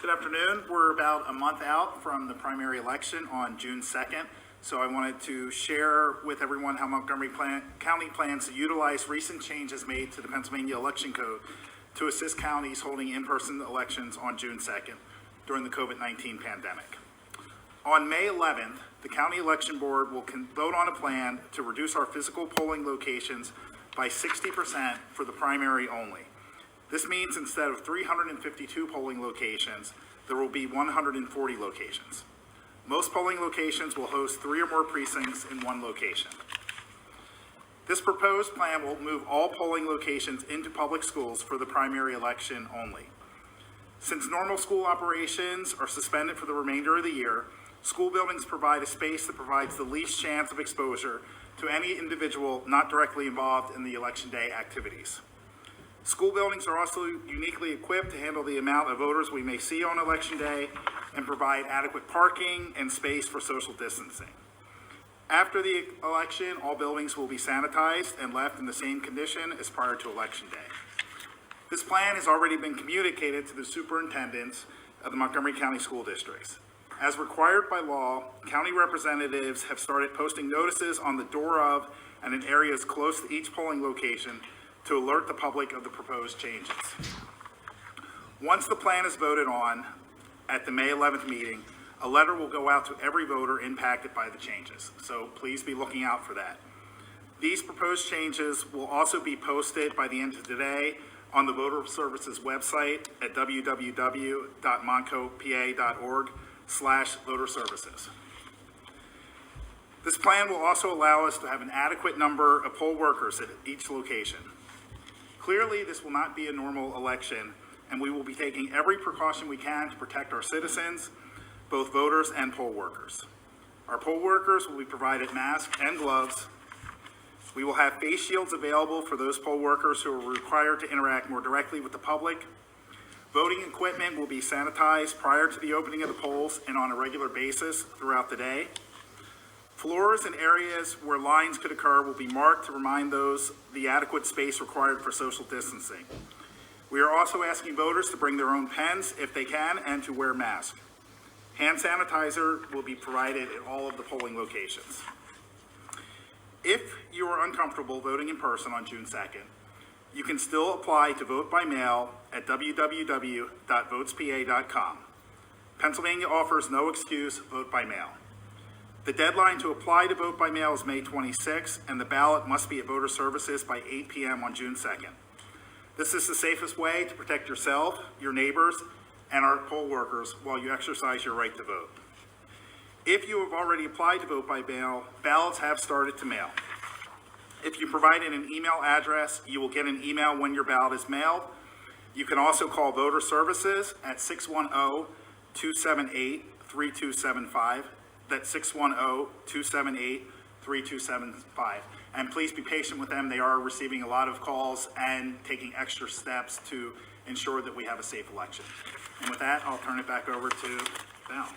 Good afternoon. We're about a month out from the primary election on June 2nd. So I wanted to share with everyone how Montgomery County plans to utilize recent changes made to the Pennsylvania Election Code to assist counties holding in-person elections on June 2nd during the COVID-19 pandemic. On May 11th, the County Election Board will vote on a plan to reduce our physical polling locations by 60% for the primary only. This means instead of 352 polling locations, there will be 140 locations. Most polling locations will host 3 or more precincts in one location. This proposed plan will move all polling locations into public schools for the primary election only. Since normal school operations are suspended for the remainder of the year, school buildings provide a space that provides the least chance of exposure to any individual not directly involved in the election day activities. School buildings are also uniquely equipped to handle the amount of voters we may see on election day and provide adequate parking and space for social distancing. After the election, all buildings will be sanitized and left in the same condition as prior to election day. This plan has already been communicated to the superintendents of the Montgomery County School Districts. As required by law, county representatives have started posting notices on the door of and in areas close to each polling location to alert the public of the proposed changes. Once the plan is voted on at the May 11th meeting, a letter will go out to every voter impacted by the changes, so please be looking out for that. These proposed changes will also be posted by the end of today on the Voter Services website at www.montcopa.org/voterservices. This plan will also allow us to have an adequate number of poll workers at each location. Clearly, this will not be a normal election, and we will be taking every precaution we can to protect our citizens, both voters and poll workers. Our poll workers will be provided masks and gloves. We will have face shields available for those poll workers who are required to interact more directly with the public. Voting equipment will be sanitized prior to the opening of the polls and on a regular basis throughout the day. Floors and areas where lines could occur will be marked to remind those the adequate space required for social distancing. We are also asking voters to bring their own pens if they can and to wear masks. Hand sanitizer will be provided at all of the polling locations. If you are uncomfortable voting in person on June 2nd, you can still apply to vote by mail at www.votespa.com. Pennsylvania offers no excuse, vote by mail. The deadline to apply to vote by mail is May 26th, and the ballot must be at Voter Services by 8 p.m. on June 2nd. This is the safest way to protect yourself, your neighbors, and our poll workers while you exercise your right to vote. If you have already applied to vote by mail, ballots have started to mail. If you provided an email address, you will get an email when your ballot is mailed. You can also call Voter Services at 610-278-3275. That's 610-278-3275. And please be patient with them. They are receiving a lot of calls and taking extra steps to ensure that we have a safe election. And with that, I'll turn it back over to Val.